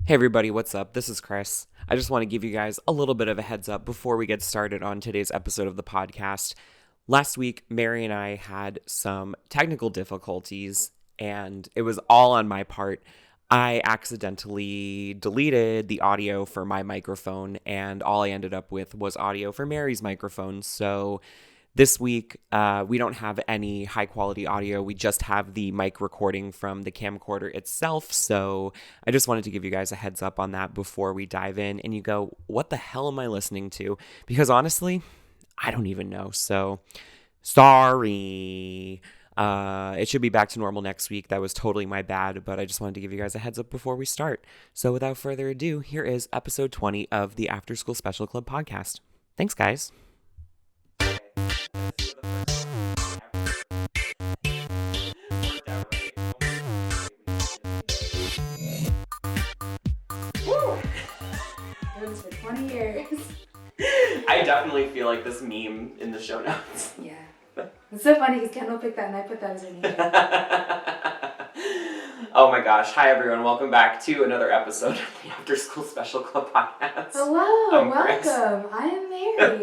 Hey everybody, what's up? This is Chris. I just want to give you guys a little bit of a heads up before we get started on today's episode of the podcast. Last week, Mary and I had some technical difficulties, and it was all on my part. I accidentally deleted the audio for my microphone, and all I ended up with was audio for Mary's microphone. So this week, we don't have any high quality audio. We just have the mic recording from the camcorder itself. So I just wanted to give you guys a heads up on that before we dive in and you go, what the hell am I listening to? Because honestly, I don't even know. So sorry. It should be back to normal next week. That was totally my bad, but I just wanted to give you guys a heads up before we start. So without further ado, here is episode 20 of the After School Special Club podcast. Thanks, guys. For 20 years. I definitely feel like this meme in the show notes. Yeah. It's so funny because Kendall picked that and I put that as her name. Oh my gosh. Hi everyone. Welcome back to another episode of the After School Special Club podcast. Hello, Chris. Welcome. I am Mary.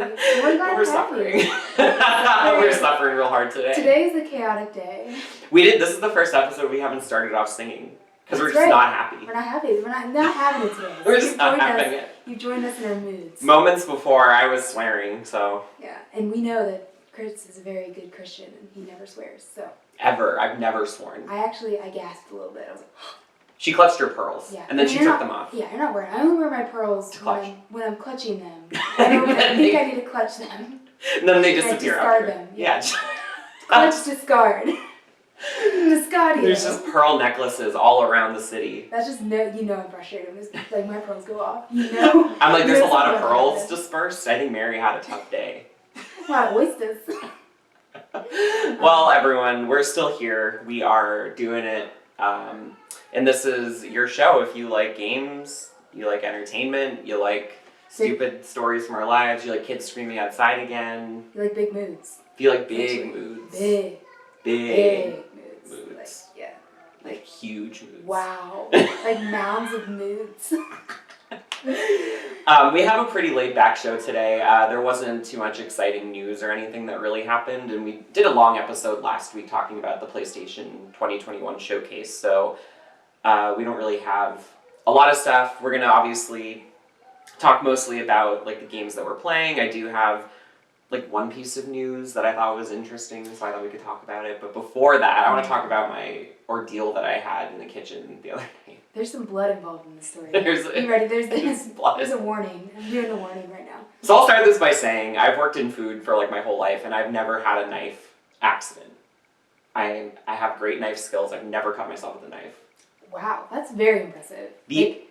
We're suffering. We're suffering real hard today. Today is a chaotic day. This is the first episode we haven't started off singing. Because we're just not happy. We're not happy. We're not having it today. We're just not having it. You've joined us in our moods. Moments before I was swearing, so. Yeah, and we know that Chris is a very good Christian and he never swears, so. Ever. I've never sworn. I gasped a little bit. I was like, she clutched her pearls. Yeah. And then she took them off. Yeah, you're not wearing. I only wear my pearls when I'm clutching them. I think I need to clutch them. And then they disappear discard after. them. Yeah. Clutch, discard. Discard. There's just pearl necklaces all around the city. That's just I'm frustrated when like my pearls go off. I'm like, there's a lot of pearls dispersed. I think Mary had a tough day. A lot of oysters. Well, everyone, we're still here. We are doing it. And this is your show. If you like games, you like entertainment, you like stupid stories from our lives, you like kids screaming outside again. You like big moods. If you like big moods. Big moods. Like huge moods. Wow. Like mounds of moods. We have a pretty laid back show today. There wasn't too much exciting news or anything that really happened, and we did a long episode last week talking about the PlayStation 2021 showcase, so we don't really have a lot of stuff. We're going to obviously talk mostly about like the games that we're playing. I do have like one piece of news that I thought was interesting, so I thought we could talk about it. But before that, I want to talk about my ordeal that I had in the kitchen the other night. There's some blood involved in the story. You ready? There's blood. There's a warning. I'm doing a warning right now. So I'll start this by saying I've worked in food for like my whole life, and I've never had a knife accident. I have great knife skills. I've never cut myself with a knife. Wow, that's very impressive. The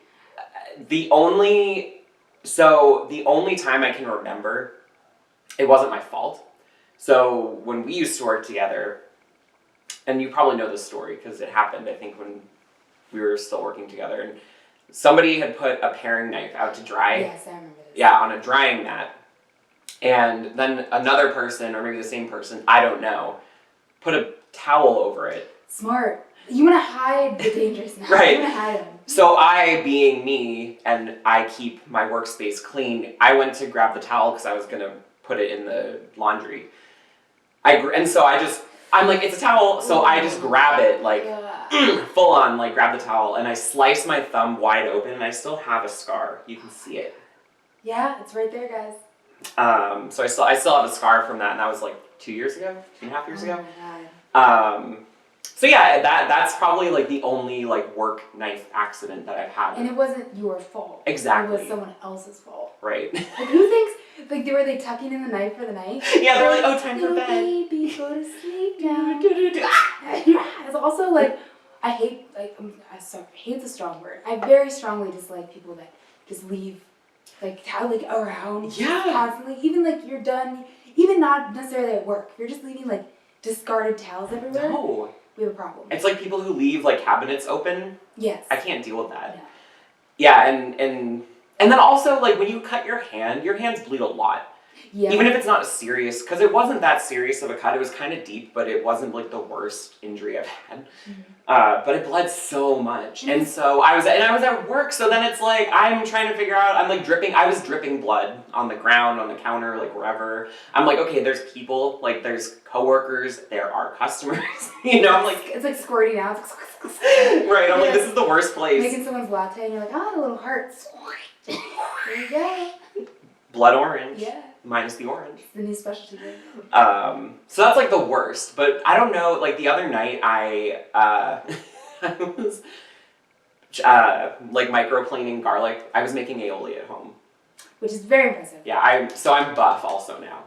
only time I can remember, it wasn't my fault. So when we used to work together, and you probably know this story because it happened, I think, when we were still working together, and somebody had put a paring knife out to dry. Yes, I remember this. Yeah, on a drying mat. And then another person, or maybe the same person, I don't know, put a towel over it. Smart. You want to hide the dangerous knives. Right. You want to hide them. So I, being me, and I keep my workspace clean, I went to grab the towel because I was going to put it in the laundry. I'm like, it's a towel, so I just grab it, like, full on, like, grab the towel, and I slice my thumb wide open, and I still have a scar. You can see it. Yeah, it's right there, guys. So I still have a scar from that, and that was, like, 2.5 years ago. Oh my God. So yeah, that's probably, like, the only, like, work knife accident that I've had. And it wasn't your fault. Exactly. It was someone else's fault. Right. Like, who thinks, like, were they tucking in the knife for the night? Yeah, they're like, oh, time for bed. Baby, go to sleep now. It's also, like, I hate hate's a strong word. I very strongly dislike people that just leave, like, around. Yeah. Constantly. Even, like, you're done, even not necessarily at work. You're just leaving, like, discarded towels everywhere. No. We have a problem. It's like people who leave, like, cabinets open. Yes. I can't deal with that. Yeah. Yeah, and then also, like, when you cut your hands bleed a lot. Yeah. Even if it's not serious, because it wasn't that serious of a cut. It was kind of deep, but it wasn't like the worst injury I've had. But it bled so much, and so I was at work. So then it's like I'm trying to figure out. I'm like dripping. I was dripping blood on the ground, on the counter, like wherever. I'm like, okay, there's people, like there's coworkers, there are customers. I'm like, it's like squirting out. Right. I'm like, this is the worst place. Making someone's latte, and you're like, a little heart. There you go. Blood orange. Yeah. Minus the orange. It's the new specialty drink. So that's like the worst. But I don't know, like the other night I was like microplaning garlic. I was making aioli at home. Which is very impressive. Yeah, I'm buff also now.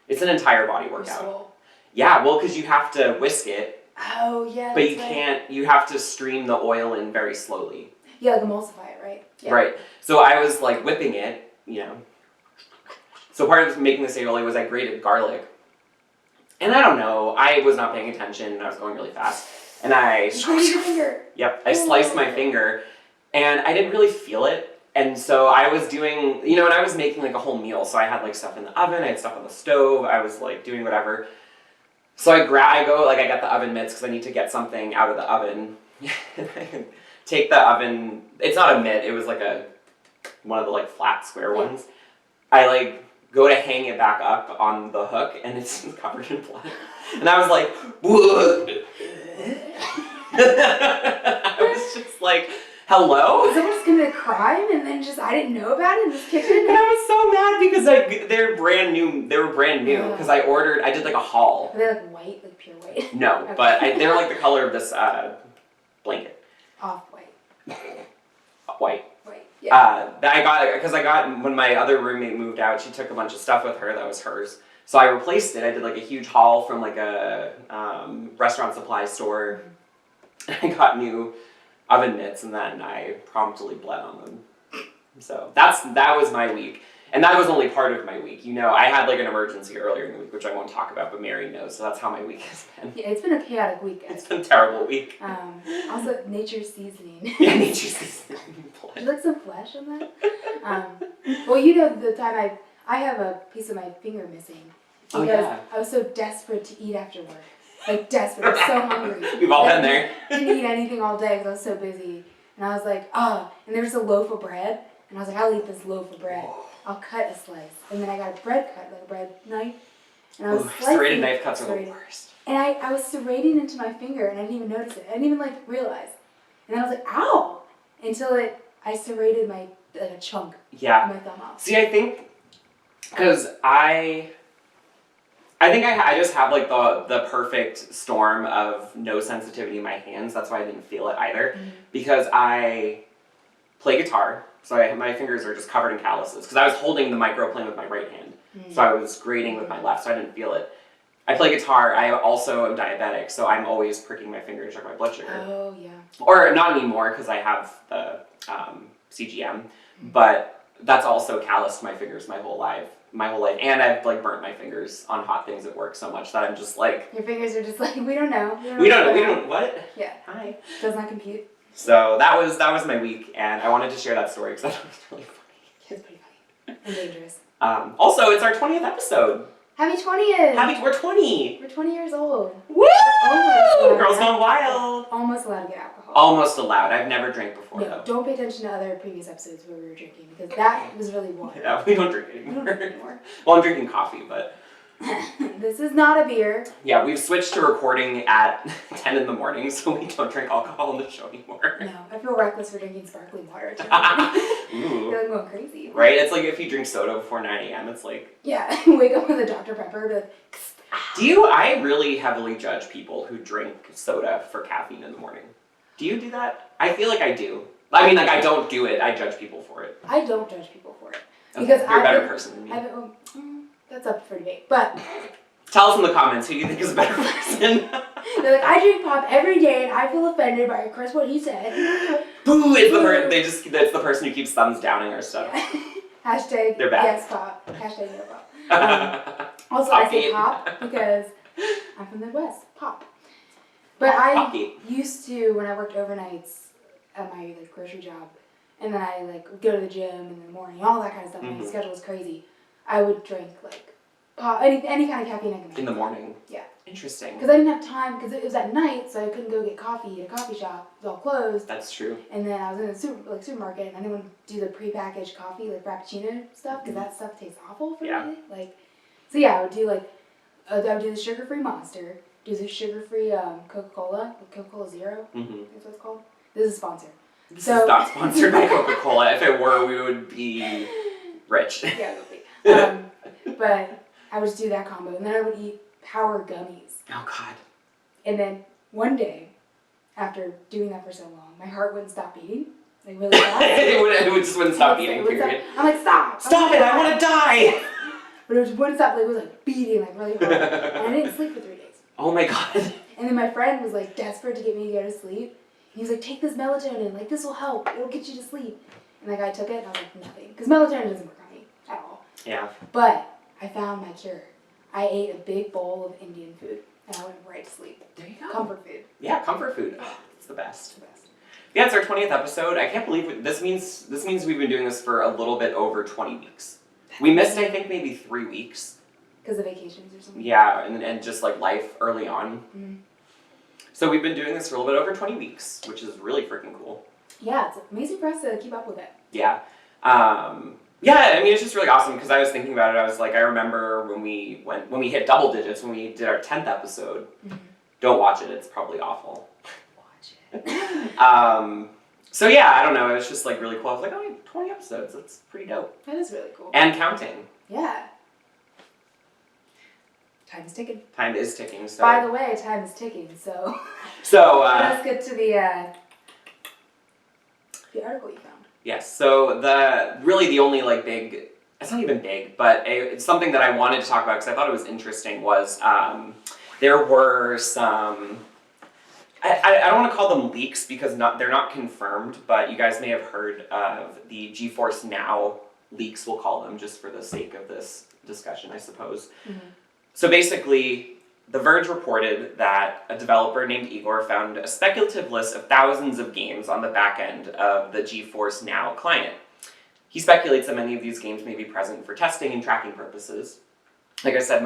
It's an entire body workout. Yeah, well, because you have to whisk it. Oh, yeah. But you have to stream the oil in very slowly. Yeah, like emulsify it, right? Yeah. Right. So I was like whipping it, So part of making this aioli was I grated garlic. And I don't know, I was not paying attention, I was going really fast. And I... Grated your finger. Yep, I sliced my finger, and I didn't really feel it. And so I was doing, and I was making like a whole meal. So I had like stuff in the oven, I had stuff on the stove, I was like doing whatever. So I got the oven mitts because I need to get something out of the oven. I take the oven, it's not a mitt, it was like one of the like flat square ones. I like go to hang it back up on the hook and it's covered in blood. And I was like, I was just like, hello? Someone just committed a crime and then I didn't know about it in this kitchen? And I was so mad because they're brand new. They were brand new because I did like a haul. Are they like white, like pure white? No, Okay. but they're like the color of this blanket. Off-white. White. White, yeah. That I got when my other roommate moved out, she took a bunch of stuff with her that was hers. So I replaced it. I did like a huge haul from like a restaurant supply store. I got new oven mitts and then I promptly bled on them. So that was my week. And that was only part of my week. I had like an emergency earlier in the week, which I won't talk about, but Mary knows. So that's how my week has been. Yeah, it's been a chaotic week, guys. It's been a terrible week. Also, nature's seasoning. Yeah, nature's seasoning. Would you like some flesh on that? Well, the time I have a piece of my finger missing. Because I was so desperate to eat after work. Like, desperate. I was so hungry. We've all been there. Didn't eat anything all day because I was so busy. And I was like, and there was a loaf of bread. And I was like, I'll eat this loaf of bread. I'll cut a slice. And then I got a bread cut, like a bread knife. And I was slicing. Serrated knife cuts are the worst. And I was serrating into my finger and I didn't even notice it. I didn't even realize. And then I was like, ow! Until I serrated a chunk of my thumb off. See, I think, because I think I just have like the perfect storm of no sensitivity in my hands. That's why I didn't feel it either. Mm-hmm. Because I play guitar, so my fingers are just covered in calluses. Because I was holding the microplane with my right hand, so I was grating with my left, so I didn't feel it. I play guitar. I also am diabetic, so I'm always pricking my finger to check my blood sugar. Oh yeah. Or not anymore because I have the CGM, but that's also calloused my fingers my whole life, and I've burnt my fingers on hot things at work so much that I'm just like. Your fingers are just like, we don't know. We don't what? Yeah. Hi. Does not compute. So that was my week, and I wanted to share that story because I thought it was really funny. It's pretty funny and dangerous. Also, it's our 20th episode. Happy 20th! We're 20! We're 20 years old. Woo! Girls Gone Wild! Almost allowed to get alcohol. Almost allowed. I've never drank before, though. Don't pay attention to other previous episodes where we were drinking, because that was really water. Yeah, we don't drink anymore. We don't drink anymore. Well, I'm drinking coffee, but... This is not a beer. Yeah, we've switched to recording at 10 in the morning, so we don't drink alcohol on the show anymore. No, I feel reckless for drinking sparkling water. Ooh. I feel like I'm going crazy. Right? It's like if you drink soda before 9 a.m., it's like... Yeah, wake up with a Dr. Pepper, be like... I really heavily judge people who drink soda for caffeine in the morning. Do you do that? I feel like I do. I mean, I don't do it, I judge people for it. I don't judge people for it. Okay, you're a better person than me. That's up for debate, but... Tell us in the comments who you think is a better person. They're like, I drink pop every day and I feel offended by Chris what he said. Boo! It's the person who keeps thumbs downing our stuff. Yeah. Hashtag they're bad. Yes pop. Hashtag no pop. Also, I say pop because I'm from the Midwest. Pop. But I used to, when I worked overnights at my grocery job, and then I go to the gym in the morning, all that kind of stuff. My schedule was crazy. I would drink like any kind of caffeine I can make. In the morning? Yeah. Interesting. Because I didn't have time, because it was at night, so I couldn't go get coffee at a coffee shop. It was all closed. That's true. And then I was in the supermarket, and I didn't want to do the prepackaged coffee, like Frappuccino stuff, because that stuff tastes awful for me. Like, so yeah, I would do the sugar-free Monster, do the sugar-free Coca-Cola, like Coca-Cola Zero. That's what it's called. This is a sponsor. This is not sponsored by Coca-Cola. If it were, we would be rich. Yeah, it would be. But I would just do that combo, and then I would eat Power gummies. Oh, God. And then one day, after doing that for so long, my heart wouldn't stop beating. Like really fast. it just wouldn't stop beating, period. I'm like, stop! Stop it! I want to die! But it just wouldn't stop. Like, it was like beating like really hard. And I didn't sleep for 3 days. Oh my God. And then my friend was like desperate to get me to go to sleep. And he was like, take this melatonin. Like, this will help. It'll get you to sleep. And like, I took it and I was like, nothing. Because melatonin doesn't work on me at all. Yeah. But I found my cure. I ate a big bowl of Indian food. And I went right to sleep. There you go. Comfort food. Yeah, comfort food. Oh, it's the best. It's the best. Yeah, it's our 20th episode. I can't believe this means we've been doing this for a little bit over 20 weeks. We missed, I think, maybe 3 weeks. Because of vacations or something? Yeah, and just like life early on. Mm-hmm. So we've been doing this for a little bit over 20 weeks, which is really freaking cool. Yeah, it's amazing for us to keep up with it. Yeah. Yeah, I mean, it's just really awesome because I was thinking about it. I was like, I remember when we hit double digits, when we did our 10th episode. Mm-hmm. Don't watch it. It's probably awful. Watch it. So yeah, I don't know. It was just like really cool. I was like, oh, 20 episodes. That's pretty dope. That is really cool. And counting. Yeah. Time is ticking. Time is ticking. So. By the way, time is ticking. So. Let's get to the article you found. Yes. So the only like big. It's not even big, but it's something that I wanted to talk about because I thought it was interesting. Was there were some. I don't want to call them leaks because they're not confirmed, but you guys may have heard of the GeForce Now leaks, we'll call them, just for the sake of this discussion, I suppose. Mm-hmm. So basically, The Verge reported that a developer named Igor found a speculative list of thousands of games on the back end of the GeForce Now client. He speculates that many of these games may be present for testing and tracking purposes. Like I said,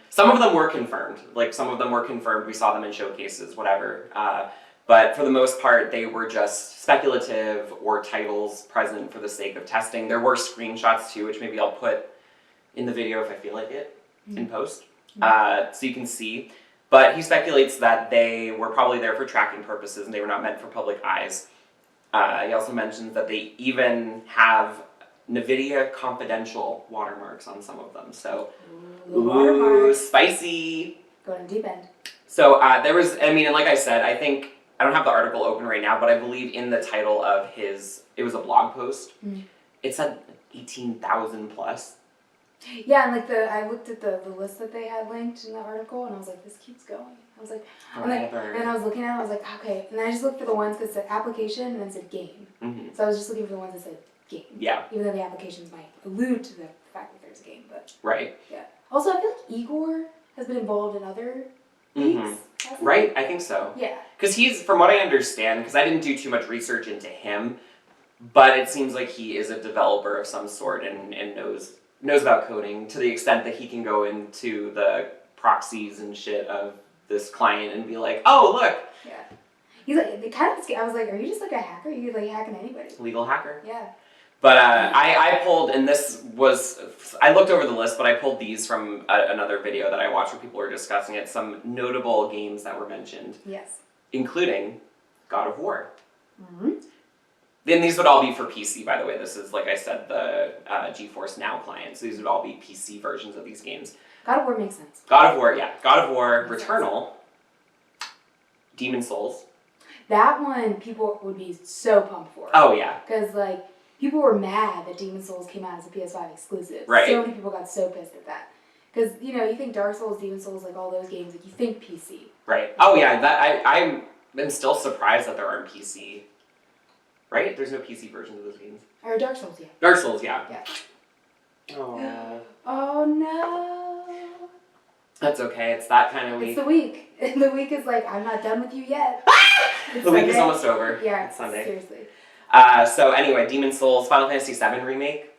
some of them were confirmed. Like, some of them were confirmed, we saw them in showcases, whatever. But for the most part, they were just speculative or titles present for the sake of testing. There were screenshots too, which maybe I'll put in the video if I feel like it, in post, so you can see. But he speculates that they were probably there for tracking purposes and they were not meant for public eyes. He also mentions that they even have NVIDIA confidential watermarks on some of them. So, ooh, spicy. Going deep end. So there was, I mean, and like I said, I think, I don't have the article open right now, but I believe in the title of it was a blog post. It said 18,000 plus. Yeah, and like I looked at the list that they had linked in the article, and I was like, this keeps going. I was like, and I was looking at it, I was like, okay. And I just looked for the ones that said application and then said game. Mm-hmm. So I was just looking for the ones that said game. Yeah. Even though the applications might allude to the fact that there's a game, but. Right. Yeah. Also, I feel like Igor has been involved in other leaks. Right, I think so. Yeah. Because he's, from what I understand, because I didn't do too much research into him, but it seems like he is a developer of some sort and knows about coding to the extent that he can go into the proxies and shit of this client and be like, oh, look. Yeah. He's like, kind of scared. I was like, are you just like a hacker? You like hacking anybody? Legal hacker? Yeah. But I pulled, and this was, I looked over the list, but I pulled these from another video that I watched where people were discussing it, some notable games that were mentioned. Yes. Including God of War. Mm-hmm. Then these would all be for PC, by the way. This is, like I said, the GeForce Now client. So these would all be PC versions of these games. God of War makes sense. God of War, yeah. God of War, Returnal, Demon Souls. That one people would be so pumped for. Oh, yeah. Because, like, people were mad that Demon Souls came out as a PS5 exclusive. Right. So many people got so pissed at that. Because, you know, you think Dark Souls, Demon Souls, like all those games, like you think PC. Right. Oh, yeah. That I'm still surprised that there aren't PC. Right? There's no PC versions of those games. Or Dark Souls, yeah. Dark Souls, yeah. Yeah. Oh. Oh, no. That's okay. It's that kind of week. It's the week. And the week is like, I'm not done with you yet. The week is almost over. Yeah. It's Sunday. Seriously. So anyway, Demon Souls, Final Fantasy VII Remake.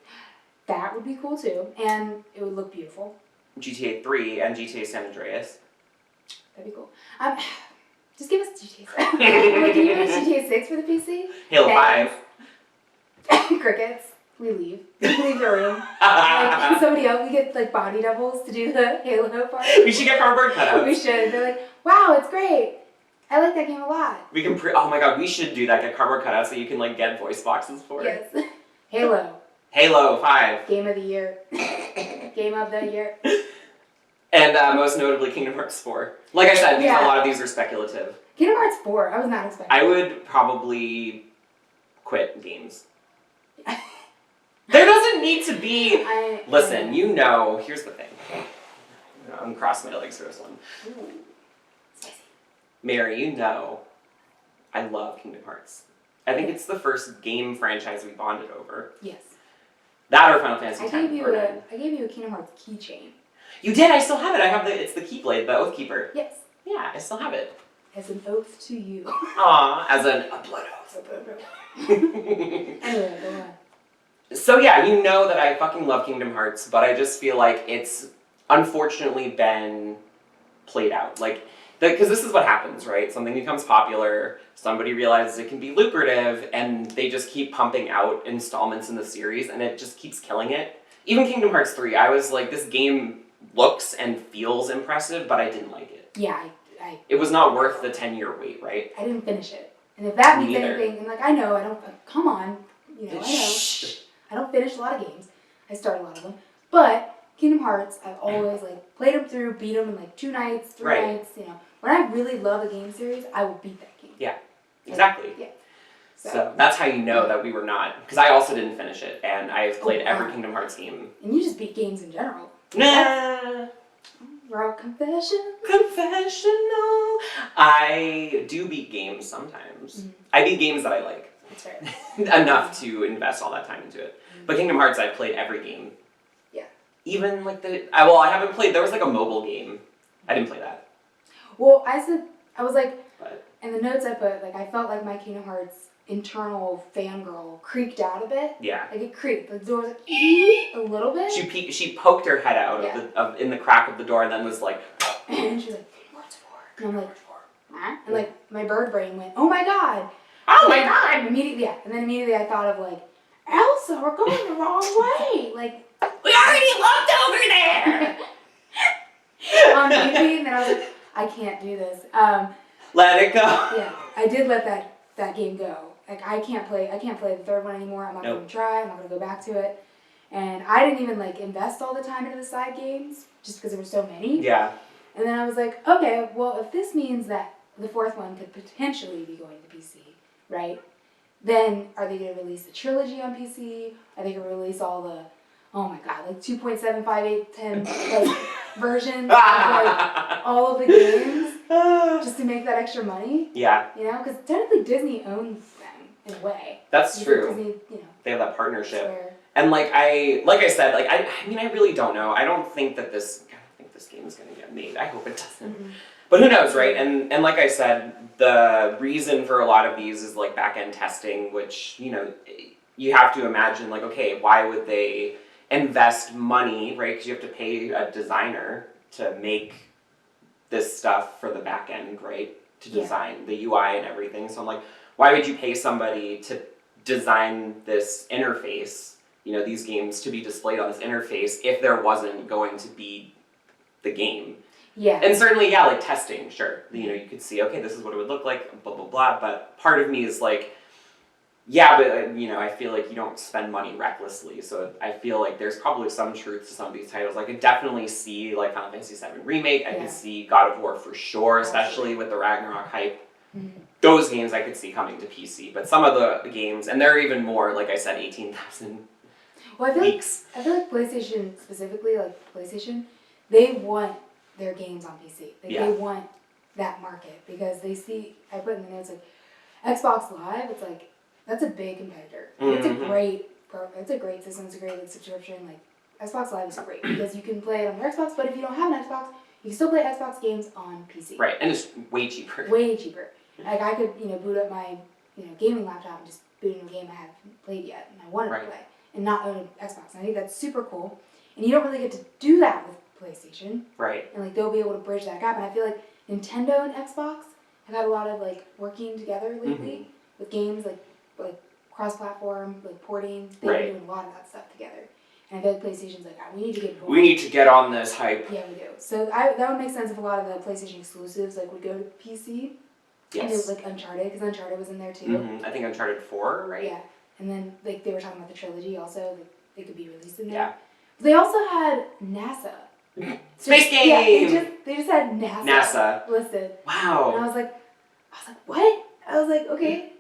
That would be cool too, and it would look beautiful. GTA 3 and GTA San Andreas. That'd be cool. Just give us GTA 6. Can you give us GTA 6 for the PC? Halo 5. Crickets. We leave. We leave the room. Like, somebody else, we get like body doubles to do the Halo part. We should get cardboard cutouts. We should. They're like, wow, it's great. I like that game a lot. We can oh my god, we should do that, get cardboard cutouts so you can like get voice boxes for it. Yes. Halo. Halo 5. Game of the year. Game of the year. And most notably Kingdom Hearts 4. Like I said, a lot of these are speculative. Kingdom Hearts 4, I was not expecting. I would probably quit games. There doesn't need to be... Listen, you know, here's the thing. I'm crossing my legs for this one. Ooh. Spicy. Mary, you know, I love Kingdom Hearts. I think it's the first game franchise we bonded over. Yes. That or Final Fantasy X. I gave you a Kingdom Hearts keychain. You did? I still have it. It's the Keyblade, the Oath Keeper. Yes. Yeah, I still have it. As an oath to you. Aw, as a blood oath. Anyway, go on. So yeah, you know that I fucking love Kingdom Hearts, but I just feel like it's unfortunately been played out. Like, because this is what happens, right? Something becomes popular, somebody realizes it can be lucrative, and they just keep pumping out installments in the series, and it just keeps killing it. Even Kingdom Hearts 3, I was like, this game looks and feels impressive, but I didn't like it. Yeah, It was not worth the 10-year wait, right? I didn't finish it. And if that means anything, and like, I know, I don't, come on, you know, I know. Shh. I don't finish a lot of games. I start a lot of them. But Kingdom Hearts, I've always like played them through, beat them in like 2 nights, 3 nights, you know. When I really love a game series, I will beat that game. Yeah, exactly. Yeah. So that's how you know that we were not, because I also didn't finish it, and I've played every Kingdom Hearts game. And you just beat games in general. Nah. Raw confession. Confessional. I do beat games sometimes. Mm-hmm. I beat games that I like. That's fair. Enough to invest all that time into it. Mm-hmm. But Kingdom Hearts, I've played every game. Yeah. Even like I haven't played, there was like a mobile game. I didn't play that. Well, I was like, But in the notes I put, like, I felt like my Kingdom Hearts internal fangirl creaked out a bit. yeah. Like, it creaked. The door was like, a little bit. She poked her head out in the crack of the door and then was like, and she's like, Kingdom Hearts 4. And I'm like, huh? And like, my bird brain went, oh my god. oh my god! Immediately, and then immediately I thought of like, Elsa, we're going the wrong way. Like, We already looked over there! on TV, and then I was like, I can't do this. Let it go. Yeah, I did let that game go. Like, I can't play the third one anymore. I'm not going to try. I'm not going to go back to it. And I didn't even like invest all the time into the side games just because there were so many. Yeah. And then I was like, okay, well, if this means that the fourth one could potentially be going to PC, right? Then are they going to release the trilogy on PC? Are they going to release all the, oh my god, like 2.75810 like versions of like all of the games just to make that extra money? Yeah. You know, because technically Disney owns them in a way. That's true. Disney, you know, they have that partnership. swear. And like I said, like I mean, I really don't know. I don't think this game is going to get made. I hope it doesn't. Mm-hmm. But who knows, right? And like I said, the reason for a lot of these is like back-end testing, which, you know, you have to imagine like, okay, why would they invest money, right? Because you have to pay a designer to make this stuff for the back end, right? To design the UI and everything. So I'm like, why would you pay somebody to design this interface, you know, these games to be displayed on this interface if there wasn't going to be the game? Yeah. And certainly, yeah, like testing, sure. You know, you could see, okay, this is what it would look like, blah, blah, blah. But part of me is like, yeah, but, you know, I feel like you don't spend money recklessly. So I feel like there's probably some truth to some of these titles. I could definitely see, like, Final Fantasy VII Remake. I could see God of War for sure, especially with the Ragnarok hype. Mm-hmm. Those games I could see coming to PC. But some of the games, and there are even more, like I said, 18,000 well, leaks. I feel like PlayStation, specifically, like PlayStation, they want their games on PC. Like, they want that market because they see, I put in the notes, like, Xbox Live, it's like, that's a big competitor. It's a great it's a great system, it's a great like, subscription. Like, Xbox Live is great because you can play it on your Xbox, but if you don't have an Xbox, you can still play Xbox games on PC. Right, and it's way cheaper. Way cheaper. Like, I could, you know, boot up my, you know, gaming laptop and just boot in a game I haven't played yet and I wanted to play. and not own an Xbox. And I think that's super cool. And you don't really get to do that with PlayStation. Right. And like they'll be able to bridge that gap. And I feel like Nintendo and Xbox have had a lot of like working together lately with games like cross-platform, like porting. They've been doing a lot of that stuff together. And I feel like PlayStation's like, we need to get involved. We need to get on this hype. Yeah, we do. So that would make sense if a lot of the PlayStation exclusives like would go to PC. Yes. And it was like Uncharted, because Uncharted was in there too. I think Uncharted 4, right? Yeah. And then like they were talking about the trilogy also, like, they could be released in there. Yeah. But they also had NASA. Space game! Yeah, they just had NASA listed. Wow. And I was like, what? I was like, okay.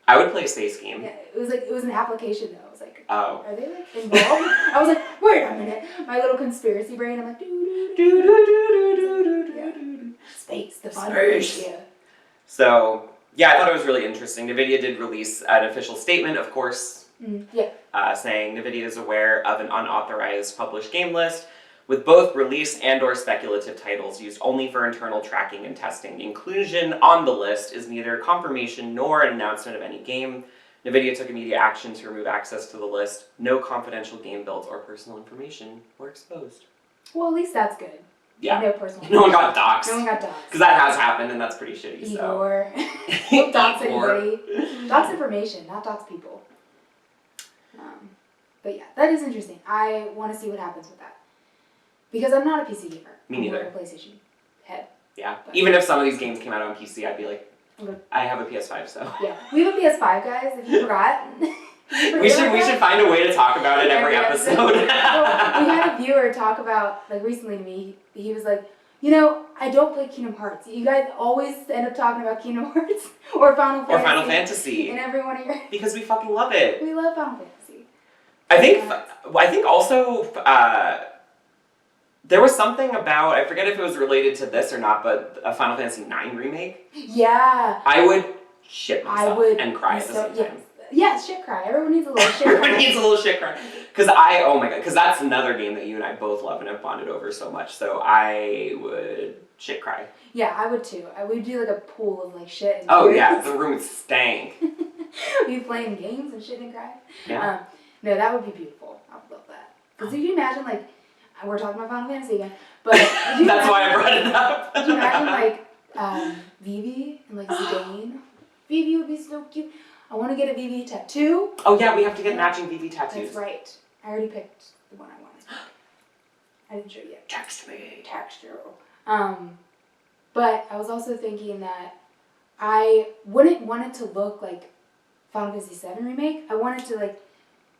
I would play a space game. Yeah, it was an application though. I was like, oh. Are they like involved? I was like, wait a minute. My little conspiracy brain, I'm like, space, the fun space. Yeah. So, yeah, I thought it was really interesting. NVIDIA did release an official statement, of course, saying NVIDIA is aware of an unauthorized published game list with both release and or speculative titles used only for internal tracking and testing. Inclusion on the list is neither confirmation nor an announcement of any game. NVIDIA took immediate action to remove access to the list. No confidential game builds or personal information were exposed. Well, at least that's good. Yeah. No personal. No one got doxxed. No one got doxxed. Because that has happened, and that's pretty shitty. Igor. Don't dox anybody. Dox information, not dox people. But yeah, that is interesting. I want to see what happens with that. Because I'm not a PC gamer. Me neither. I'm a PlayStation head. Yeah. Even if some of these games came out on PC, I'd be like, I have a PS5, so. Yeah. We have a PS5, guys, if you forgot. We should find a way to talk about it every episode. Well, we had a viewer talk about, like, recently to me, he was like, I don't play Kingdom Hearts. You guys always end up talking about Kingdom Hearts or Final Fantasy. Or Final Fantasy. In every one of your... Because we fucking love it. We love Final Fantasy. I think also, there was something about, I forget if it was related to this or not, but a Final Fantasy IX remake. Yeah. I would shit myself and cry at the same time. Yeah, shit cry. Everyone needs a little shit cry. Everyone needs a little shit cry. Because oh my god, because that's another game that you and I both love and have bonded over so much. So I would shit cry. Yeah, I would too. I would do like a pool of like shit and tears. Yeah, the room would stank. Be playing games and shit and cry. Yeah. No, that would be beautiful. I would love that. Because you can imagine like, we're talking about Final Fantasy again, but that's why I brought it up. Could you imagine like Vivi and like Zidane? Vivi would be so cute. I want to get a Vivi tattoo. Oh yeah, we have to get matching Vivi tattoos. That's right. I already picked the one I wanted. I didn't show you yet. Text me. Text you. But I was also thinking that I wouldn't want it to look like Final Fantasy VII Remake. I want it to like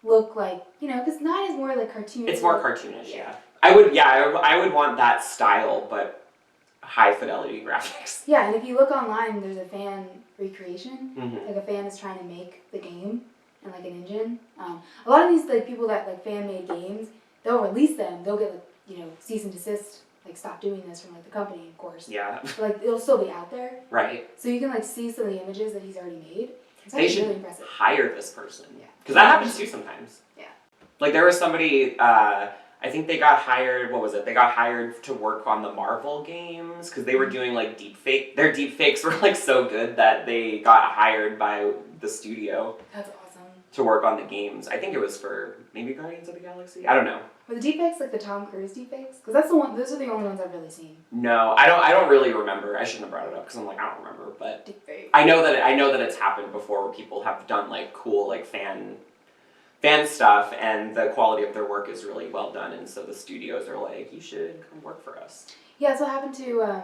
look like, because 9 is more like cartoonish. It's more cartoonish, yeah. I would want that style, but high fidelity graphics. Yeah, and if you look online, there's a fan recreation. Mm-hmm. Like a fan is trying to make the game and like an engine. A lot of these like people that like fan made games, they'll release them. They'll get like, cease and desist, like stop doing this from like the company, of course. Yeah. But, like it'll still be out there. Right. So you can like see some of the images that he's already made. It's they should really impressive. Hire this person. Yeah. Because that happens too sometimes. Yeah. Like there was somebody, I think they got hired, what was it? They got hired to work on the Marvel games because they were doing like deepfake. Their deepfakes were like so good that they got hired by the studio. That's awesome. To work on the games. I think it was for maybe Guardians of the Galaxy. I don't know. Were the deepfakes like the Tom Cruise deepfakes? Because that's the one. Those are the only ones I've really seen. No, I don't really remember. I shouldn't have brought it up because I'm like I don't remember. But deepfake. I know that it's happened before where people have done like cool like fan stuff and the quality of their work is really well done, and so the studios are like, you should come work for us. Yeah, that's what happened to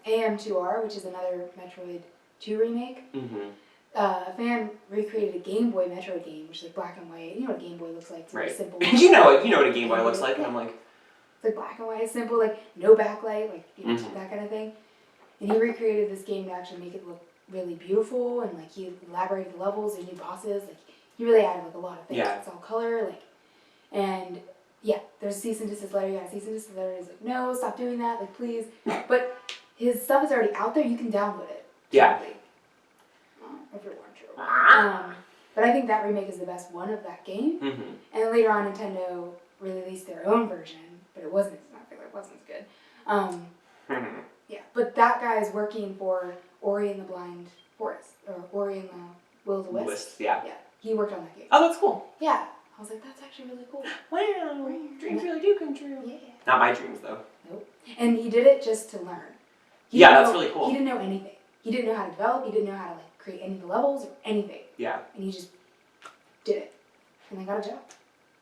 AM2R, which is another Metroid 2 remake. Mm-hmm. A fan recreated a Game Boy Metroid game, which is like black and white. You know what a Game Boy looks like? It's right. Simple. You know what a Game Boy looks like, and I'm like, it's like black and white, simple, like no backlight, like mm-hmm. that kind of thing. And he recreated this game to actually make it look really beautiful, and like he elaborated the levels and new bosses. Like he really added like a lot of things. Yeah. It's all color, like, and yeah, there's a cease and desist letter. Yeah, cease and desist letter is like, no, stop doing that, like please. But his stuff is already out there. You can download it. Yeah. If you're but I think that remake is the best one of that game. Mm-hmm. And later on, Nintendo released their own version, but it wasn't. I feel like it wasn't as good. Mm-hmm. Yeah, but that guy is working for Ori and the Blind Forest, or Ori and the Will of the Wisp. Yeah. Yeah, he worked on that game. Oh, that's cool. Yeah, I was like, that's actually really cool. Wow, dreams really do come true. Yeah. Not my dreams, though. Nope. And he did it just to learn. That's really cool. He didn't know anything. He didn't know how to develop. He didn't know how to like create any of the levels or anything. Yeah. And he just did it, and then got a job.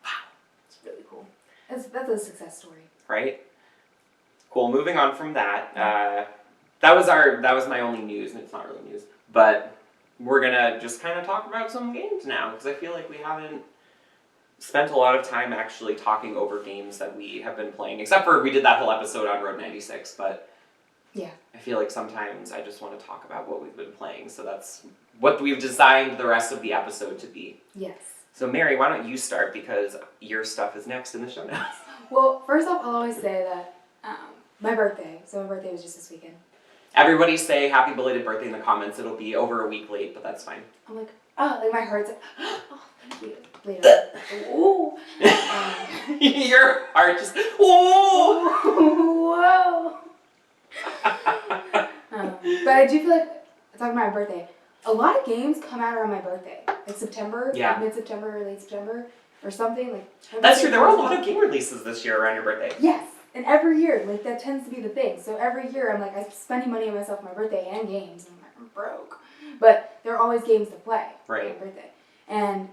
Wow. It's really cool. That's a success story. Right. Cool. Moving on from that. That was my only news, and it's not really news, but we're gonna just kind of talk about some games now because I feel like we haven't spent a lot of time actually talking over games that we have been playing, except for we did that whole episode on Road 96, but yeah, I feel like sometimes I just want to talk about what we've been playing, so that's what we've designed the rest of the episode to be. yes. So Mary, why don't you start because your stuff is next in the show notes. Well, first off, I'll always say that my birthday was just this weekend. Everybody say happy belated birthday in the comments. It'll be over a week late, but that's fine. I'm like, oh, like my heart's like, oh, thank you. Later. Ooh. Your heart just, whoa. Whoa. But I do feel like, talking about my birthday, a lot of games come out around my birthday. Like September, like mid-September, late September, or something. Like that's true. There were a lot of game releases this year around your birthday. Yes. And every year, like, that tends to be the thing. So every year, I'm like, I'm spending money on myself for my birthday and games. And I'm like, I'm broke. But there are always games to play for my birthday. And,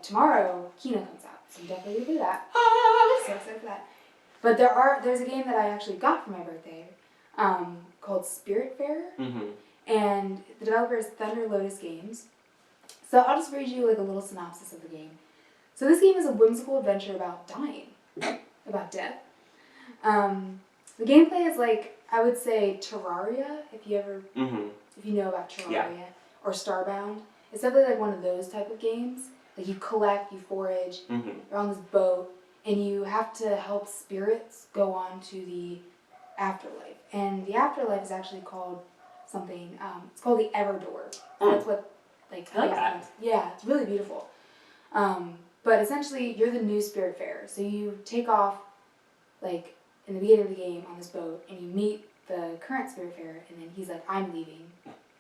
tomorrow, Kina comes out. So I'm definitely going to do that. So excited for that. But there's a game that I actually got for my birthday called Spiritfarer. Mm-hmm. And the developer is Thunder Lotus Games. So I'll just read you, like, a little synopsis of the game. So this game is a whimsical adventure about dying. About death. The gameplay is like, I would say Terraria, if you know about Terraria, or Starbound. It's definitely like one of those type of games. Like you collect, you forage, you're on this boat, and you have to help spirits go on to the afterlife. And the afterlife is actually called something, it's called the Everdoor. So that's what, like, yeah, it's really beautiful. But essentially, you're the new Spiritfarer. So you take off, like, in the beginning of the game on this boat, and you meet the current Spiritfarer, and then he's like, I'm leaving,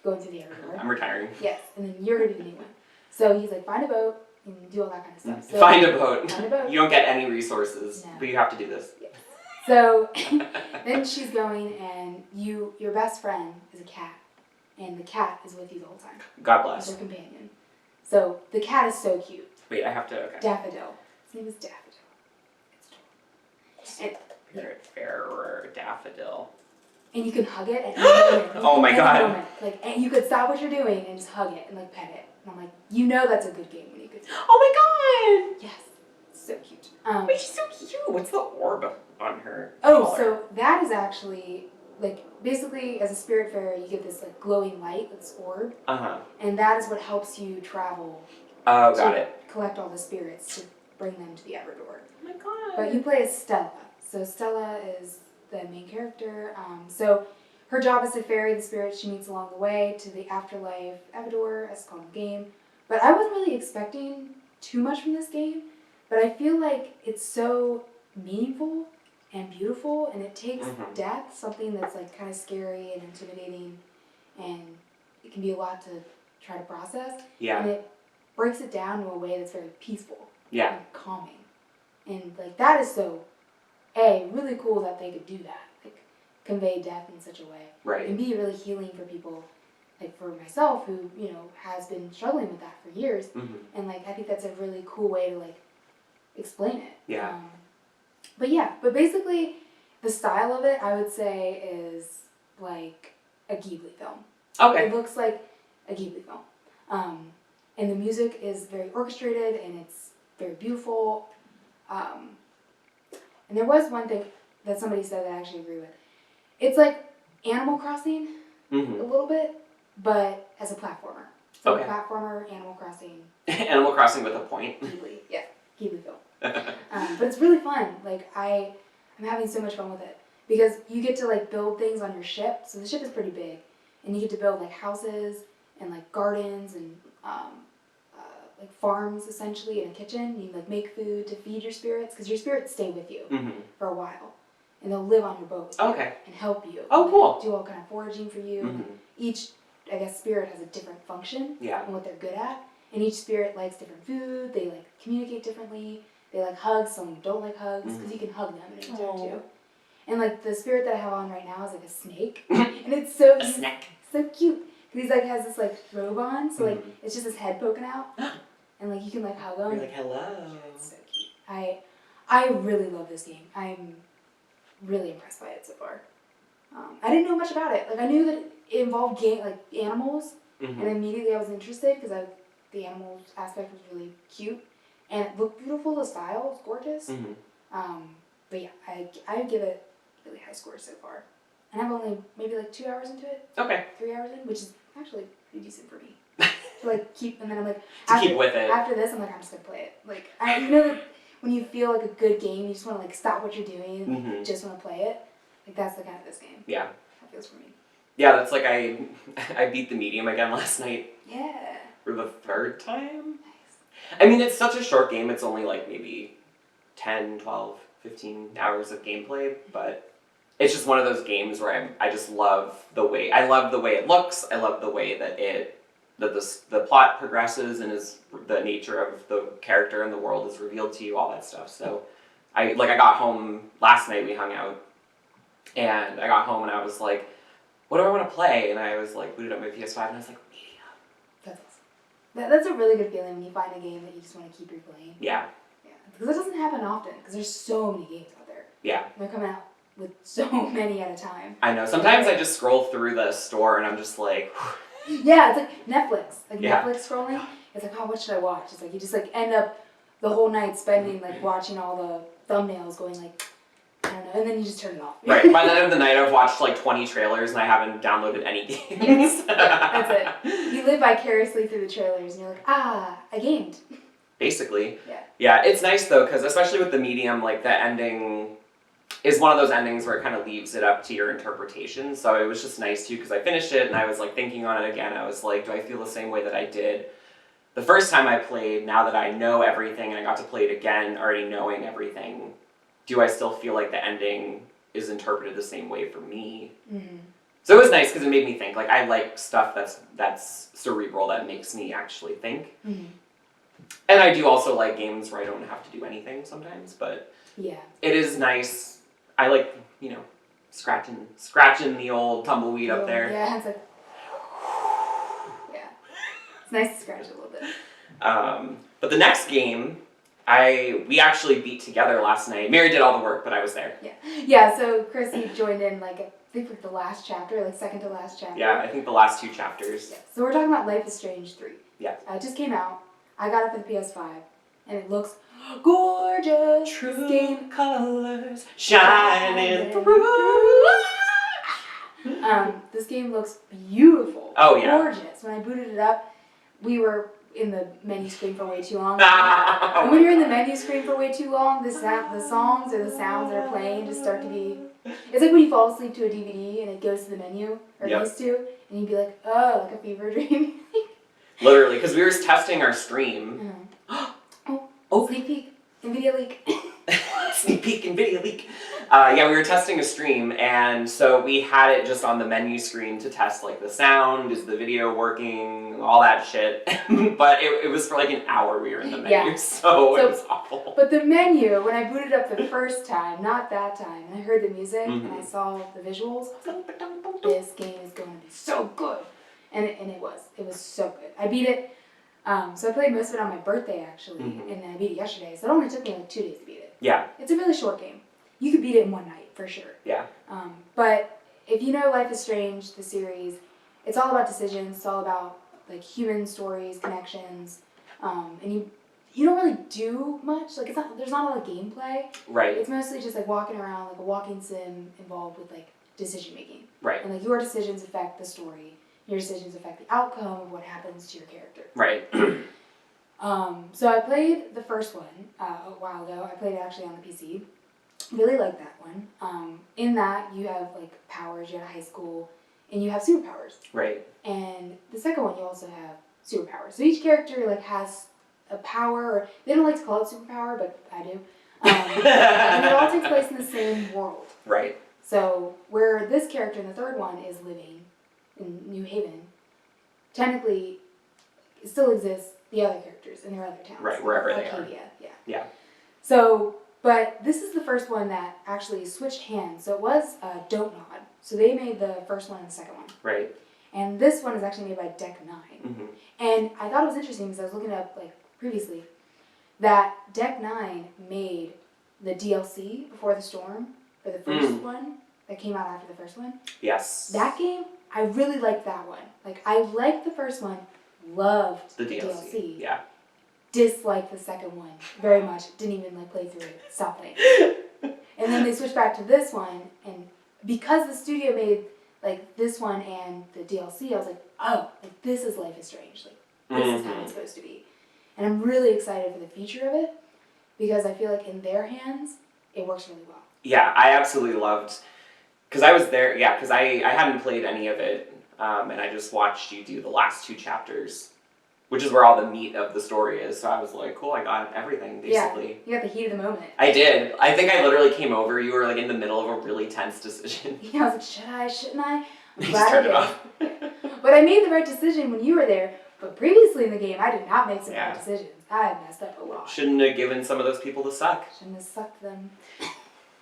going through the Everdoor. I'm retiring. Yes, and then you're going to be the new one. So he's like, find a boat, and do all that kind of stuff. So, find a boat. Find a boat. You don't get any resources, No. but you have to do this. Yes. So then she's going, and your best friend is a cat, and the cat is with you the whole time. God bless. As your companion. So the cat is so cute. Wait, I have to, okay. Daffodil. His name is Daffodil. Fairer Daffodil. And you can hug it at any moment. Oh my God. Like, and you could stop what you're doing and just hug it and like pet it. And I'm like, that's a good game when you could. Oh my God. Yes. So cute. Wait, she's so cute. What's the orb on her? Oh, collar? so that is actually, like, basically as a Spiritfarer, you get this like glowing light, this orb. Uh-huh. And that is what helps you travel. Oh, got it. Collect all the spirits to bring them to the Everdoor. Oh my God. But you play as Stella. So Stella is the main character. So her job is to ferry the spirits she meets along the way to the afterlife Everdoor, as it's called in the game. But I wasn't really expecting too much from this game. But I feel like it's so meaningful and beautiful, and it takes death, something that's like kind of scary and intimidating, and it can be a lot to try to process. Yeah. And it breaks it down in a way that's very peaceful. Yeah. And calming. And like that is so really cool that they could do that. Like convey death in such a way. Right. And be really healing for people, like for myself who, has been struggling with that for years. And like I think that's a really cool way to like explain it. Yeah. But basically the style of it I would say is like a Ghibli film. Okay. It looks like a Ghibli film. And the music is very orchestrated and it's very beautiful. And there was one thing that somebody said that I actually agree with. It's like Animal Crossing a little bit, but as a platformer. So a platformer, Animal Crossing. Animal Crossing with a point. Ghibli, yeah. Ghibli film. But it's really fun. Like I'm having so much fun with it. Because you get to like build things on your ship. So the ship is pretty big. And you get to build like houses and like gardens and like farms essentially and a kitchen. You like make food to feed your spirits because your spirits stay with you for a while, and they'll live on your boat and help you. Oh, cool. Do all kind of foraging for you. Each, I guess, spirit has a different function and what they're good at, and each spirit likes different food. They like communicate differently. They like hugs. Some don't like hugs because you can hug them and attack too. And like the spirit that I have on right now is like a snake, and it's so snake. So cute. He's like has this like robe on, so like it's just his head poking out, and like you can like hug him. You're like hello. Yeah, it's so cute. I really love this game. I'm really impressed by it so far. I didn't know much about it. Like I knew that it involved animals, and immediately I was interested because the animals aspect was really cute, and it looked beautiful. The style was gorgeous. But yeah, I give it really high scores so far, and I've only maybe like 2 hours into it. Okay. 3 hours in, which is actually pretty decent for me. To like keep, and then I'm like keep with it. After this, I'm like I'm just gonna play it. Like you know that when you feel like a good game, you just want to like stop what you're doing and like, just want to play it. Like that's the kind of this game. Yeah. That feels for me. Yeah, that's like I beat the medium again last night. Yeah. For the 3rd time. Nice. I mean, it's such a short game. It's only like maybe 10, 12, 15 hours of gameplay, but it's just one of those games where I just love the way it looks. I love the way that the plot progresses and the nature of the character and the world is revealed to you, all that stuff. So I got home last night, we hung out, and I got home and I was like, what do I want to play? And I was like, booted up my PS5 and I was like, medium. That's awesome. That's a really good feeling when you find a game that you just want to keep replaying. Yeah. Yeah, because it doesn't happen often because there's so many games out there. Yeah. They're coming out with so many at a time. I know. Sometimes I just scroll through the store and I'm just like... Yeah, it's like Netflix. Netflix scrolling. It's like, oh, what should I watch? It's like you just like end up the whole night spending like watching all the thumbnails going like, I don't know, and then you just turn it off. Right. By the end of the night, I've watched like 20 trailers and I haven't downloaded any games. That's it. You live vicariously through the trailers and you're like, I gamed. Basically. Yeah. Yeah, it's nice though, because especially with the medium, like the ending is one of those endings where it kind of leaves it up to your interpretation. So it was just nice too, because I finished it and I was like thinking on it again. I was like, do I feel the same way that I did the first time I played? Now that I know everything and I got to play it again, already knowing everything, do I still feel like the ending is interpreted the same way for me? So it was nice because it made me think. Like I like stuff that's cerebral, that makes me actually think. And I do also like games where I don't have to do anything sometimes, but yeah, it is nice. I like, scratching the old tumbleweed up there. Yeah, it's like, yeah, it's nice to scratch a little bit. But the next game, we actually beat together last night. Mary did all the work, but I was there. Yeah. So Chrissy joined in I think the last chapter, like second to last chapter. Yeah, I think the last 2 chapters. Yeah. So we're talking about Life is Strange 3. Yeah. It just came out. I got it for the PS5, and it looks gorgeous. True game colors shining through. This game looks beautiful. Oh yeah. Gorgeous. When I booted it up, we were in the menu screen for way too long. And when you're in the menu screen for way too long, the songs or the sounds that are playing just start to be... It's like when you fall asleep to a DVD and it goes to the menu, or it used to, and you'd be like, oh, like a fever dream. Literally, because we were testing our stream. Sneak peek. NVIDIA leak. Sneak peek, NVIDIA leak. Yeah, we were testing a stream, and so we had it just on the menu screen to test like the sound, is the video working, all that shit. But it was for like an hour we were in the menu, so it was awful. But the menu, when I booted up the first time, not that time, and I heard the music and I saw the visuals, I was like, this game is going to be so good. And it was so good. I beat it. So I played most of it on my birthday, actually, and then I beat it yesterday. So it only took me like 2 days to beat it. Yeah. It's a really short game. You could beat it in one night, for sure. Yeah. But if you know Life is Strange, the series, it's all about decisions. It's all about, like, human stories, connections. And you don't really do much. Like, there's not a lot of gameplay. Right. It's mostly just, like, walking around, like a walking sim involved with, like, decision-making. Right. And, like, your decisions affect the story. Your decisions affect the outcome of what happens to your character. Right. So I played the first one a while ago. I played it actually on the PC. Really liked that one. In that, you have like powers. You're at high school, and you have superpowers. Right. And the second one, you also have superpowers. So each character like has a power. Or they don't like to call it superpower, but I do. And it all takes place in the same world. Right. So where this character in the third one is living in New Haven, technically it still exists the other characters in their other towns. Right, wherever they are. Arcadia, yeah. Yeah. So, but this is the first one that actually switched hands. So it was Don't Nod. So they made the first one and the second one. Right. And this one is actually made by Deck 9. Mm-hmm. And I thought it was interesting because I was looking up like previously that Deck 9 made the DLC Before the Storm for the first one that came out after the first one. Yes. That game, I really liked that one. Like, I liked the first one, loved the DLC. Yeah. Disliked the second one very much. Didn't even like play through it. Stopped playing. And then they switched back to this one, and because the studio made like this one and the DLC, I was like, oh, like this is Life is Strange. Like this is how it's supposed to be. And I'm really excited for the future of it because I feel like in their hands, it works really well. Yeah, I absolutely loved, because I was there, because I hadn't played any of it, and I just watched you do the last 2 chapters, which is where all the meat of the story is, so I was like, cool, I got everything, basically. Yeah, you got the heat of the moment. I did. I think I literally came over, you were like in the middle of a really tense decision. Yeah, I was like, should I, shouldn't I? I'm You glad turned it I off. did. But I made the right decision when you were there, but previously in the game, I did not make some bad decisions. I messed up a lot. Shouldn't have given some of those people the suck. Shouldn't have sucked them.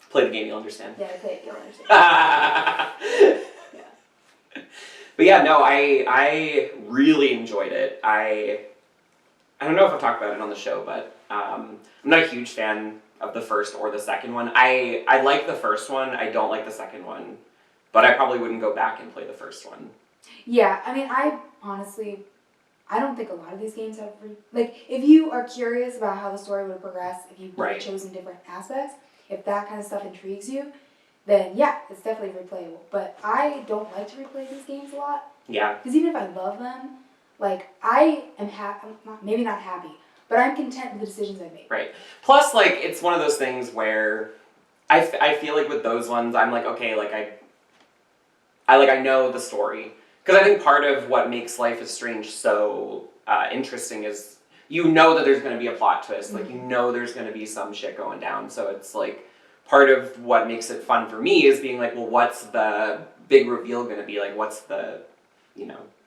Play the game, you'll understand. Yeah, I played it, you'll understand. Yeah. But yeah, no, I really enjoyed it. I don't know if I've talked about it on the show, but I'm not a huge fan of the first or the second one. I like the first one, I don't like the second one, but I probably wouldn't go back and play the first one. Yeah, I mean, I don't think a lot of these games have, like, if you are curious about how the story would progress, if you would have chosen different aspects, if that kind of stuff intrigues you, then yeah, it's definitely replayable. But I don't like to replay these games a lot. Yeah. Because even if I love them, like, I am maybe not happy, but I'm content with the decisions I made. Right. Plus, like, it's one of those things where I feel like with those ones, I'm like, okay, like, I know the story. Because I think part of what makes Life is Strange so interesting is you know that there's going to be a plot twist. Like, you know there's going to be some shit going down. So it's like, part of what makes it fun for me is being like, well, what's the big reveal going to be? Like, what's the,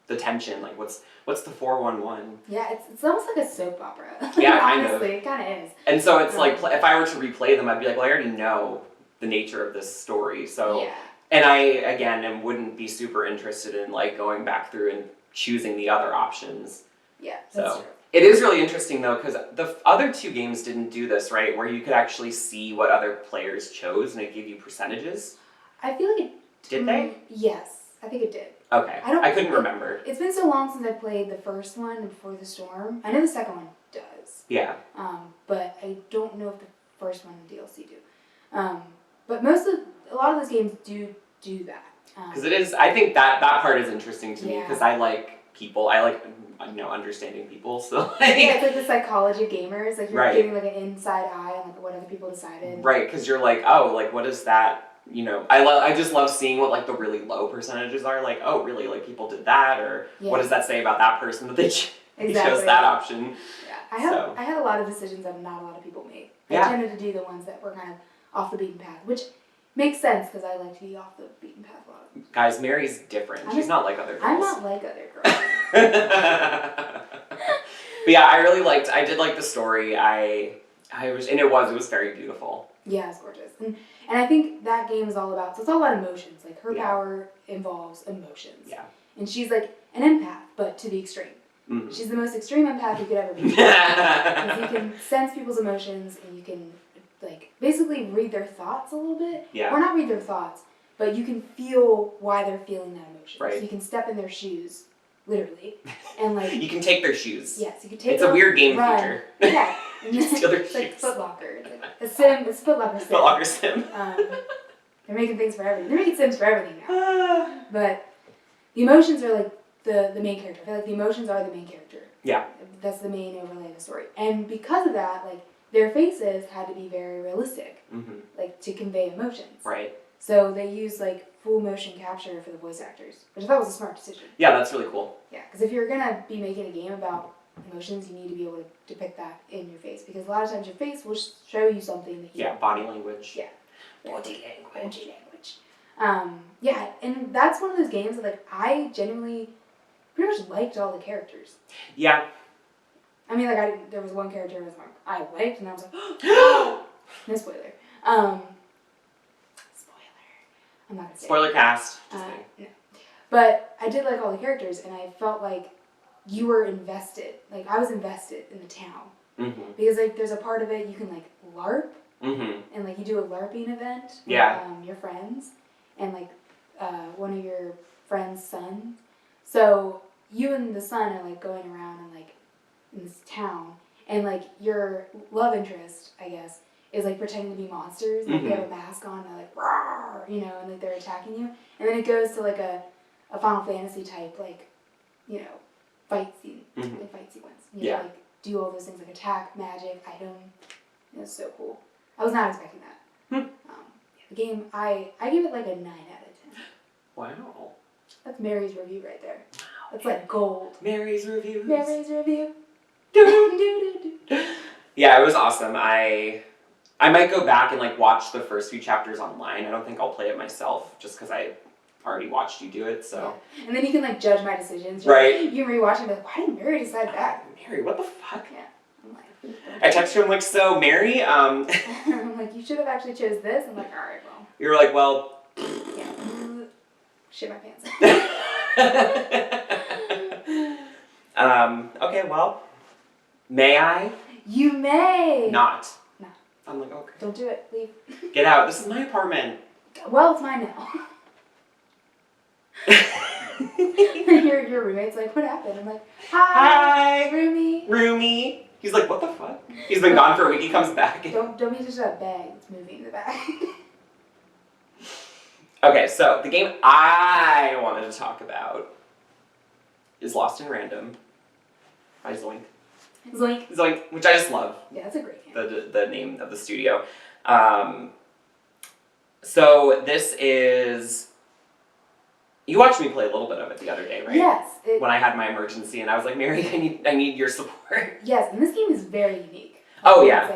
the tension? Like, what's the 411? Yeah, it's almost like a soap opera. Yeah, kind of. Honestly, it kind of is. And so it's like, if I were to replay them, I'd be like, well, I already know the nature of this story. So, yeah. And I, again, wouldn't be super interested in, like, going back through and choosing the other options. Yeah, that's true. It is really interesting, though, because the other 2 games didn't do this, right? Where you could actually see what other players chose, and it gave you percentages. I feel like it... Did they? Yes, I think it did. Okay. I couldn't remember. It's been so long since I played the first one, Before the Storm. I know the second one does. Yeah. But I don't know if the first one and DLC do. But a lot of those games do that. Because it is, I think that part is interesting to me, because I like people, I like, understanding people, so like... Yeah, it's like the psychology of gamers, like you're giving like an inside eye on like what other people decided. Right, because you're like, oh, like what is that, I just love seeing what like the really low percentages are, like, oh really, like people did that, or what does that say about that person that they chose that option. Yeah, I had a lot of decisions that not a lot of people made. I tended to do the ones that were kind of off the beaten path, which makes sense because I like to be off the beaten path a lot. Guys, Mary's different. She's not like other girls. I'm not like other girls. But yeah, I did like the story. It was very beautiful. Yeah, it's gorgeous. And I think that game is all about, so it's all about emotions. Like, her power involves emotions. Yeah. And she's like an empath, but to the extreme. Mm-hmm. She's the most extreme empath you could ever be. Because you can sense people's emotions, and you can, like, basically read their thoughts a little bit. Yeah. Or not read their thoughts, but you can feel why they're feeling that emotion. Right. So you can step in their shoes, literally, and like... You can take their shoes. Yes, you can take It's a weird game run. feature. Yeah. You steal their It's like shoes. Foot Locker. It's like a sim. It's Foot Locker sim. Foot Locker sim. They're making things for everything. They're making sims for everything now. But the emotions are like the main character. I feel like the emotions are the main character. Yeah. That's the main overlay of the story. And because of that, like, their faces had to be very realistic, like, to convey emotions. Right. So they used, like, full motion capture for the voice actors, which I thought was a smart decision. Yeah, that's really cool. Yeah, because if you're gonna be making a game about emotions, you need to be able to depict that in your face, because a lot of times your face will show you something that you... Yeah, body language. Yeah. Body language. Yeah, and that's one of those games that, like, I genuinely pretty much liked all the characters. Yeah. I mean, like, there was one character I liked, and I was like, oh, no spoiler. Spoiler. I'm not gonna say Spoiler it. cast. No. But I did like all the characters, and I felt like you were invested. Like, I was invested in the town. Mm-hmm. Because, like, there's a part of it you can, like, LARP. Mm-hmm. And, like, you do a LARPing event with your friends. And, like, one of your friend's sons. So, you and the son are, like, going around and, like, in this town. And, like, your love interest, I guess, is, like, pretending to be monsters. Like, they have a mask on, and they're, like, rawr, you know, and, like, they're attacking you. And then it goes to, like, a Final Fantasy type, like, you know, fight scene. Like, fight sequence. You know, like, do all those things, like, attack, magic, item. It was so cool. I was not expecting that. The game, I give it, like, a 9 out of 10. Wow. That's Mary's review right there. That's, like, gold. Mary's reviews. Mary's review. Yeah, it was awesome. I might go back and like watch the first few chapters online. I don't think I'll play it myself just because I already watched you do it. So. Yeah. And then you can like judge my decisions. Right. You rewatch and be like, why did Mary decide that? Mary, what the fuck? Yeah. I'm like, I texted him like, so Mary, I'm like, you should have actually chose this. I'm like, all right, well. You were like, well. Yeah. Shit my pants. Okay, well. May I? You may. Not. No. I'm like, okay. Don't do it. Leave. Get out. This is my apartment. Well, it's mine now. your roommate's like, what happened? I'm like, hi. Roomie. Roomie. He's like, what the fuck? He's been gone for a week. He comes back. Don't be just a bag that's moving in the back. Okay, so the game I wanted to talk about is Lost in Random by Zoink. Zoink, which I just love. Yeah, that's a great game. The name of the studio. So this is. You watched me play a little bit of it the other day, right? Yes. When I had my emergency, and I was like, Mary, I need your support. Yes, and this game is very unique. Oh yeah.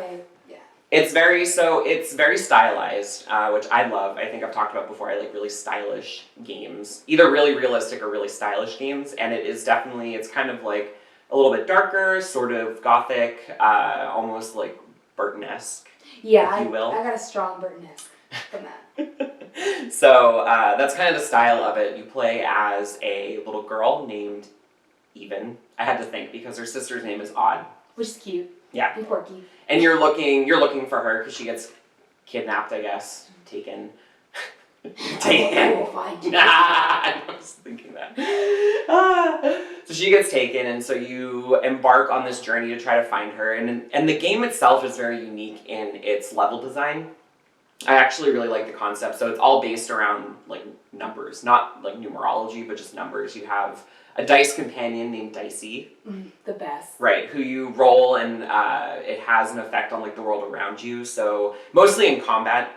Yeah. It's very stylized, which I love. I think I've talked about before. I like really stylish games, either really realistic or really stylish games, and it is definitely. It's kind of like a little bit darker, sort of gothic, almost like Burton-esque. Yeah, if you will. I got a strong Burton-esque from that. So that's kind of the style of it. You play as a little girl named Even. I had to think because her sister's name is Odd. Which is cute. Yeah. And quirky. And you're looking for her because she gets kidnapped, I guess. Taken. I will find you. I was thinking that. So she gets taken, and so you embark on this journey to try to find her. And the game itself is very unique in its level design. I actually really like the concept. So it's all based around like numbers, not like numerology, but just numbers. You have a dice companion named Dicey. The best. Right, who you roll, and it has an effect on like the world around you. So mostly in combat,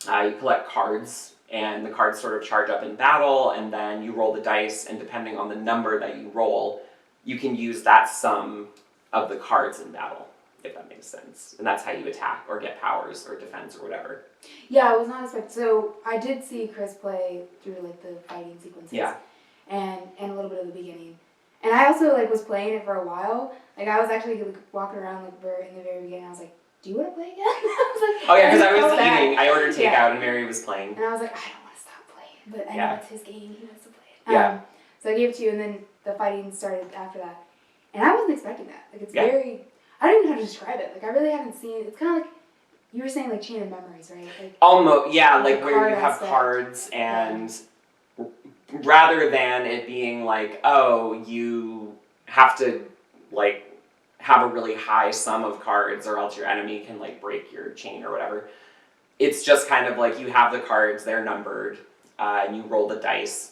you collect cards, and the cards sort of charge up in battle, and then you roll the dice, and depending on the number that you roll, you can use that sum of the cards in battle, if that makes sense. And that's how you attack or get powers or defense or whatever. Yeah, I was not expecting. So I did see Chris play through like the fighting sequences. Yeah. And a little bit of the beginning. And I also like was playing it for a while. Like I was actually like, walking around like in the very beginning. I was like, "Do you want to play again?" I was like, "Oh yeah," because I was eating. I ordered takeout, yeah. And Mary was playing. And I was like, "I don't want to stop playing," but I know it's his game. He wants to play it. Yeah. So I gave it to you, and then the fighting started after that. And I wasn't expecting that. Like it's very. I don't even know how to describe it. Like I really haven't seen. It's kind of like you were saying, like Chain of Memories, right? Like, almost, yeah. Like where you have cards and. Rather than it being like, oh, you have to, like, have a really high sum of cards or else your enemy can, like, break your chain or whatever. It's just kind of like you have the cards, they're numbered, and you roll the dice.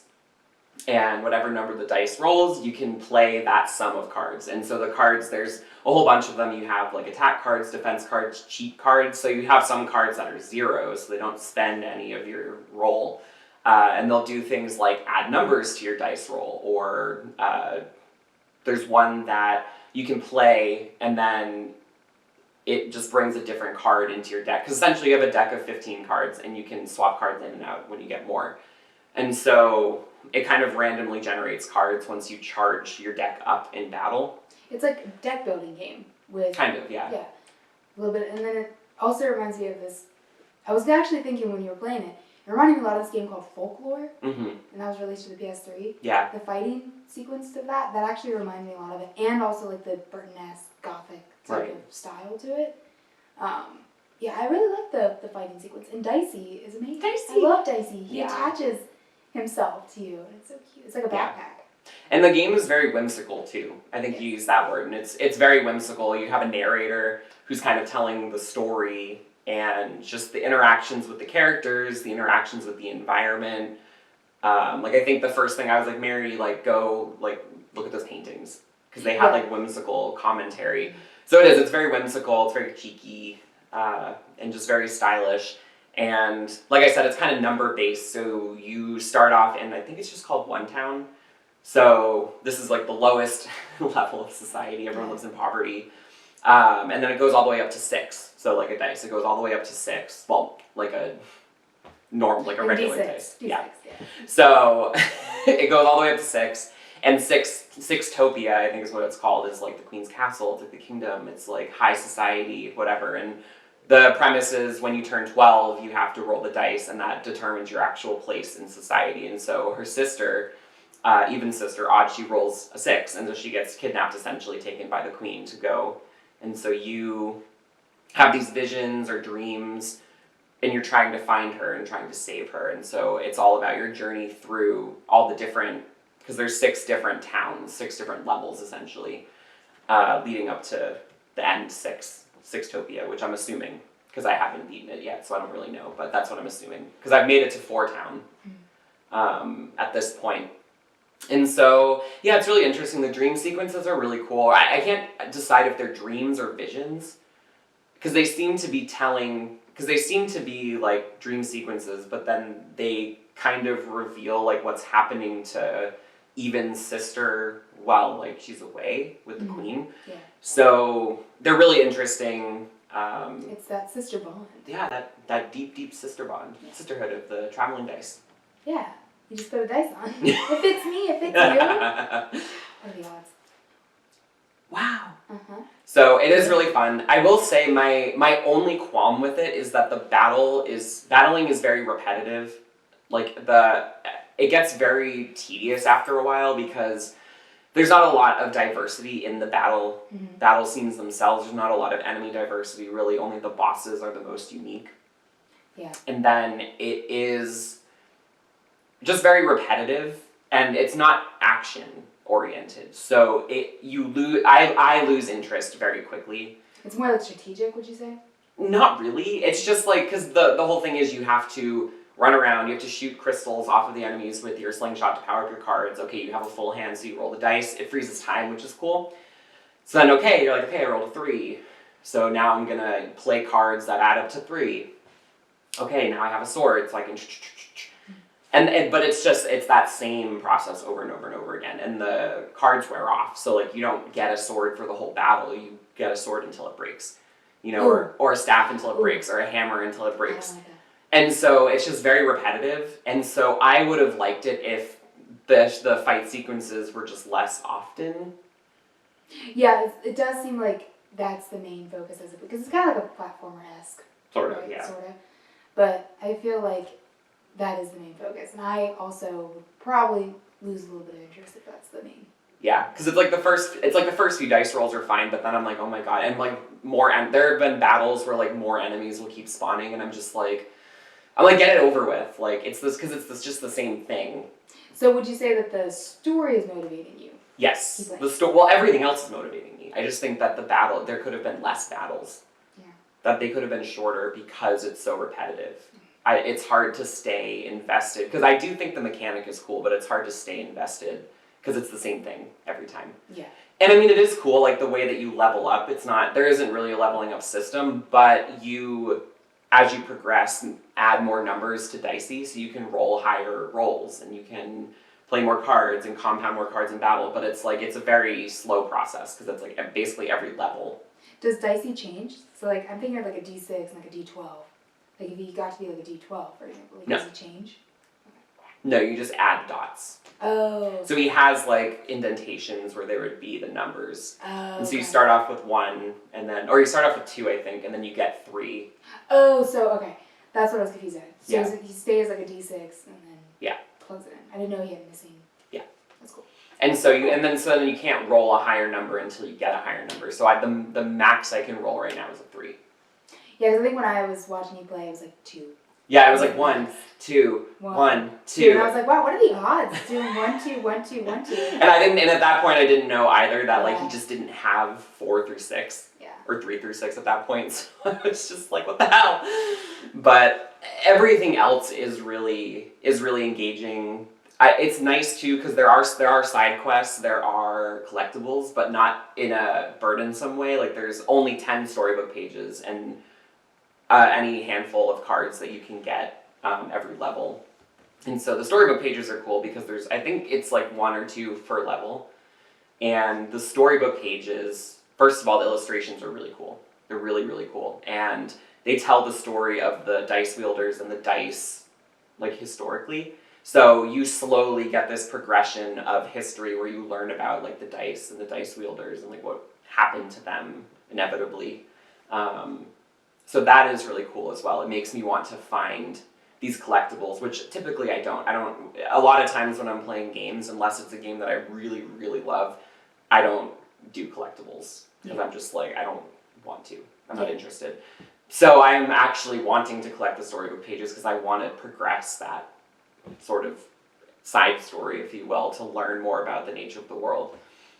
And whatever number the dice rolls, you can play that sum of cards. And so the cards, there's a whole bunch of them. You have, like, attack cards, defense cards, cheat cards. So you have some cards that are zeros, so they don't spend any of your roll. And they'll do things like add numbers to your dice roll, or there's one that you can play and then it just brings a different card into your deck. Because essentially you have a deck of 15 cards and you can swap cards in and out when you get more. And so it kind of randomly generates cards once you charge your deck up in battle. It's like a deck building game with... Kind of, yeah. Yeah, a little bit. And then it also reminds me of this... I was actually thinking when you were playing it, it reminded me a lot of this game called Folklore. Mm-hmm. And that was released for the PS3. Yeah. The fighting sequence of that actually reminded me a lot of it. And also like the Burton-esque Gothic type of style to it. Yeah, I really like the fighting sequence. And Dicey is amazing. Dicey! I love Dicey. He attaches himself to you. And it's so cute. It's like a backpack. And the game is very whimsical too. I think you used that word, and it's very whimsical. You have a narrator who's kind of telling the story, and just the interactions with the characters, the interactions with the environment. Like I think the first thing I was like, Mary, like go like look at those paintings because they have like whimsical commentary. So it is. It's very whimsical. It's very cheeky, and just very stylish. And like I said, it's kind of number based. So you start off in, I think it's just called One Town. So this is like the lowest level of society. Everyone lives in poverty. And then it goes all the way up to 6. So like a dice, it goes all the way up to 6. Well, like a normal, like a regular D6. dice. D6, yeah. So it goes all the way up to 6. And Sixtopia, I think is what it's called, is like the Queen's Castle. It's like the kingdom. It's like high society, whatever. And the premise is when you turn 12, you have to roll the dice, and that determines your actual place in society. And so her sister... even sister Odd, she rolls a 6, and so she gets kidnapped, essentially taken by the queen to go. And so you have these visions or dreams, and you're trying to find her and trying to save her. And so it's all about your journey through all the different, because there's 6 different towns, 6 different levels essentially, leading up to the end Sixtopia, which I'm assuming, because I haven't beaten it yet, so I don't really know, but that's what I'm assuming, because I've made it to 4 town at this point. And so, yeah, it's really interesting. The dream sequences are really cool. I can't decide if they're dreams or visions, because they seem to be like dream sequences, but then they kind of reveal like what's happening to Even's sister while like she's away with the queen. Yeah. So they're really interesting. It's that sister bond. Yeah, that deep sister bond, sisterhood of the traveling dice. Yeah. You just put a dice on. If it's me, if it's you. What are the odds? Wow. Uh-huh. So it is really fun. I will say my only qualm with it is that the battling is very repetitive. Like it gets very tedious after a while because there's not a lot of diversity in the battle scenes themselves. There's not a lot of enemy diversity, really. Only the bosses are the most unique. Yeah. And then it is just very repetitive, and it's not action oriented. So I lose interest very quickly. It's more like strategic, would you say? Not really. It's just like, because the whole thing is you have to run around, you have to shoot crystals off of the enemies with your slingshot to power up your cards. Okay, you have a full hand, so you roll the dice. It freezes time, which is cool. So then, you're like, okay, I rolled a 3. So now I'm gonna play cards that add up to 3. Okay, now I have a sword, so I can... But it's that same process over and over and over again, and the cards wear off. So like you don't get a sword for the whole battle. You get a sword until it breaks, or a staff until it breaks, or a hammer until it breaks. And so it's just very repetitive. And so I would have liked it if the fight sequences were just less often. Yeah, it does seem like that's the main focus of it, because it's kind of like a platformer-esque. Sort of, yeah. Sort of. But I feel like that is the main focus, and I also would probably lose a little bit of interest if that's the main. Yeah, because it's like the first few dice rolls are fine, but then I'm like, oh my god, and like there have been battles where like more enemies will keep spawning, and I'm like, get it over with. Like it's just the same thing. So would you say that the story is motivating you? Yes, everything else is motivating me. I just think that there could have been less battles. Yeah. That they could have been shorter because it's so repetitive. It's hard to stay invested, because I do think the mechanic is cool, but it's hard to stay invested because it's the same thing every time. Yeah. And I mean, it is cool, like the way that you level up. There isn't really a leveling up system, but as you progress, add more numbers to Dicey, so you can roll higher rolls, and you can play more cards and compound more cards in battle, but it's a very slow process, because it's like basically every level. Does Dicey change? So like, I'm thinking of like a D6 and like a D12. Like if you got to be like a D12, for example, does it change? No, you just add dots. Oh. So he has like indentations where there would be the numbers. Oh. And so you start off with 1, and then, or you start off with 2, I think, and then you get 3. Oh, so okay, that's what I was confused at. So Yeah. he stays like a D6 and then Yeah. plugs it in. I didn't know he had missing. Yeah. That's cool. And so then you can't roll a higher number until you get a higher number. So the max I can roll right now is a 3. Yeah, because I think when I was watching you play, it was like 2. Yeah, it was like 1, 2, 1, 2. And I was like, wow, what are the odds? Doing 1, 2, 1, 2, 1, 2. And at that point I didn't know either that like he just didn't have 4 through 6. Yeah. Or 3 through 6 at that point. So I was just like, what the hell? But everything else is really engaging. It's nice too because there are side quests, there are collectibles, but not in a burdensome way. Like there's only 10 storybook pages and any handful of cards that you can get every level. And so the storybook pages are cool because I think it's like 1 or 2 per level. And the storybook pages, first of all, the illustrations are really cool. They're really, really cool. And they tell the story of the dice wielders and the dice, like historically. So you slowly get this progression of history where you learn about like the dice and the dice wielders and like what happened to them inevitably. So that is really cool as well. It makes me want to find these collectibles, which typically I don't. A lot of times when I'm playing games, unless it's a game that I really, really love, I don't do collectibles because I'm just like, I don't want to. I'm not interested. So I'm actually wanting to collect the storybook pages because I want to progress that sort of side story, if you will, to learn more about the nature of the world.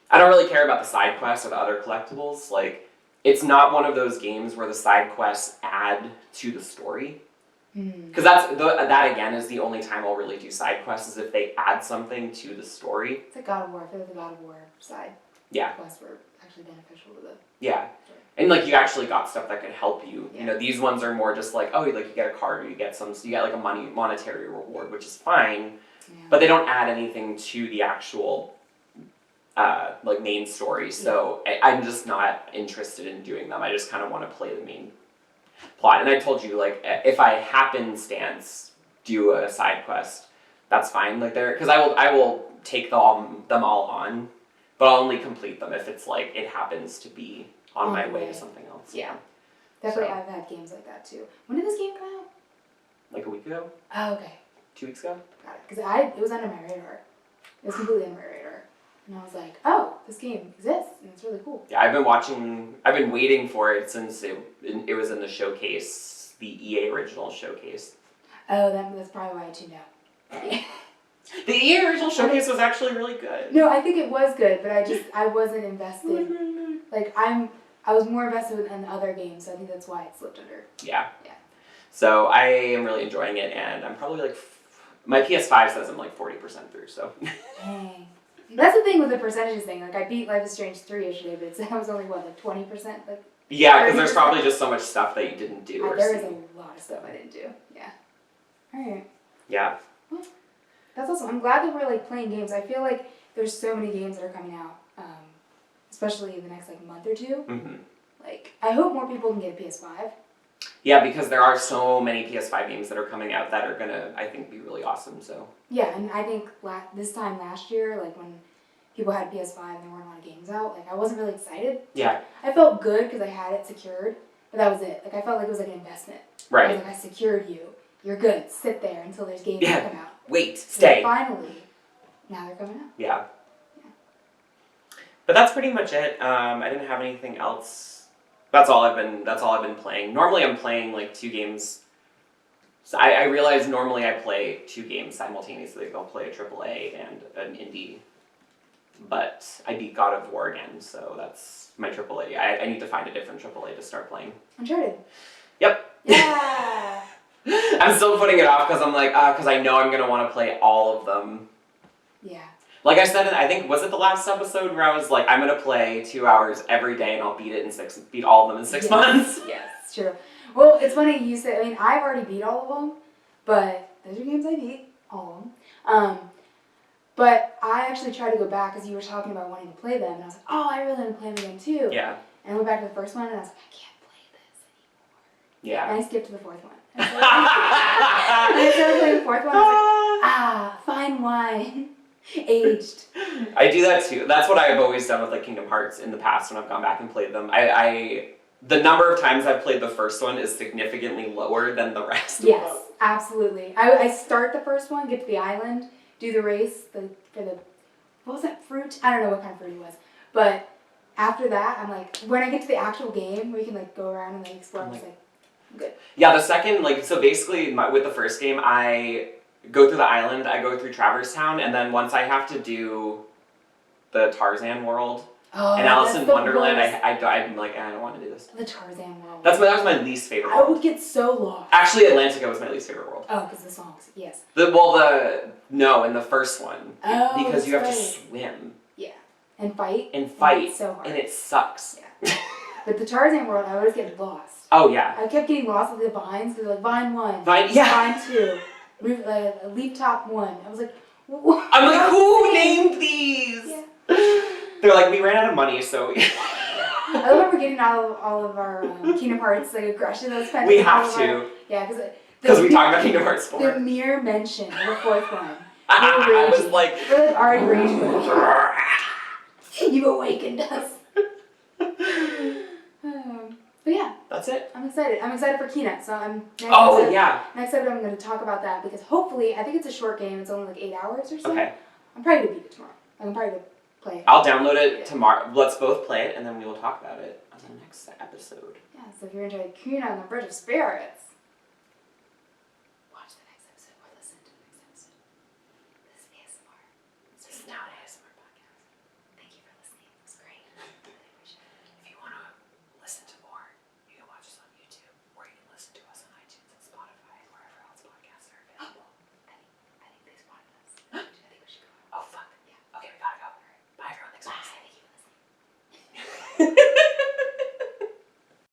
I don't really care about the side quests or the other collectibles. Like, it's not one of those games where the side quests add to the story. Because that again is the only time I'll really do side quests is if they add something to the story. It's like God of War. I feel like the God of War side quests were actually beneficial to the story. And like you actually got stuff that could help you. Yeah. You know, these ones are more just like, oh, like you get a card or you get like a monetary reward, which is fine, but they don't add anything to the actual like main story. So I'm just not interested in doing them. I just kind of want to play the main plot. And I told you, like, if I happenstance do a side quest, that's fine. Like because I will take them all on, but I'll only complete them if it's like it happens to be on my way to something else. Yeah. Definitely, I've had games like that too. When did this game come out? Like a week ago. Oh, okay. 2 weeks ago. Got it. Because it was under my radar. It was completely under my radar. And I was like, oh, this game exists, and it's really cool. Yeah, I've been waiting for it since it was in the showcase, the EA original showcase. Oh, that's probably why I tuned out. Yeah. The EA original showcase was actually really good. No, I think it was good, but I wasn't invested. Like, I was more invested in the other games, so I think that's why it slipped under. Yeah. So I am really enjoying it, and I'm probably like, my PS5 says I'm like 40% through, so. Dang. That's the thing with the percentages thing. Like, I beat Life is Strange 3 yesterday, but I was only, what, like 20%? Like, yeah, because there's probably just so much stuff that you didn't do. There is a lot of stuff I didn't do. Yeah. Alright. Yeah. Well, that's awesome. I'm glad that we're, like, playing games. I feel like there's so many games that are coming out, especially in the next, like, month or two. Mm-hmm. Like, I hope more people can get a PS5. Yeah, because there are so many PS5 games that are coming out that are gonna, I think, be really awesome. So. Yeah, and I think this time last year, like when people had PS5 and there weren't a lot of games out, like I wasn't really excited. Yeah. I felt good because I had it secured, but that was it. Like I felt like it was like an investment. Right. I was like, I secured you. You're good. Sit there until there's games that come out. Wait. Stay. And finally, now they're coming out. Yeah. But that's pretty much it. I didn't have anything else. That's all I've been playing. Normally I'm playing like 2 games. So I realize normally I play 2 games simultaneously. I'll play a AAA and an indie. But I beat God of War again, so that's my AAA. I need to find a different AAA to start playing. Uncharted. Yep. Yeah. I'm still putting it off because I'm like, because I know I'm going to want to play all of them. Yeah. Like I said, I think, was it the last episode where I was like, I'm going to play 2 hours every day and I'll beat all of them in 6 months? Yes, it's true. Well, it's funny you said, I mean, I've already beat all of them, but those are games I beat, all of them. But I actually tried to go back because you were talking about wanting to play them, and I was like, oh, I really want to play them again too. Yeah. And I went back to the first one, and I was like, I can't play this Yeah. And I skipped to the fourth one. And I started playing the fourth one. I was like, fine wine. Aged. I do that too. That's what I've always done with like Kingdom Hearts in the past when I've gone back and played them. The number of times I've played the first one is significantly lower than the rest. Yes, absolutely. I start the first one, get to the island, do the race for the what was that fruit? I don't know what kind of fruit it was, but after that, I'm like, when I get to the actual game where you can like go around and like explore, I'm just like, I'm good. Yeah, the second so basically with the first game, I go through the island, I go through Traverse Town, and then once I have to do the Tarzan world. And Alice in Wonderland, I'm like, I don't want to do this. The Tarzan world. That was my least favorite I world. would get so lost. Actually, Atlantica was my least favorite world. Oh, because the songs, yes. No, in the first one. Oh, because you have right. to swim. Yeah. And fight. And fight. It's so hard. And it sucks. Yeah. But the Tarzan world, I always get lost. Oh, yeah. I kept getting lost with the vines, because like, vine 1. Yeah. Vine 2. Leaf top 1. I was like, what? I'm like, who named these? Yeah. They're like, we ran out of money, so... I remember getting all of our Kingdom Hearts like aggression. Those we have to. Yeah, because we talked about Kingdom Hearts 4. The mere mention of the fourth one. I was like... We're like already raging. You've awakened us. But yeah. That's it. I'm excited. I'm excited for Kina. So next episode I'm going to talk about that because hopefully, I think it's a short game. It's only like 8 hours or so. Okay. I'm probably going to beat it tomorrow. I'm probably going to play it. I'll download it tomorrow. Let's both play it and then we will talk about it on the next episode. Yeah, so if you're into Kina and the Bridge of Spirits.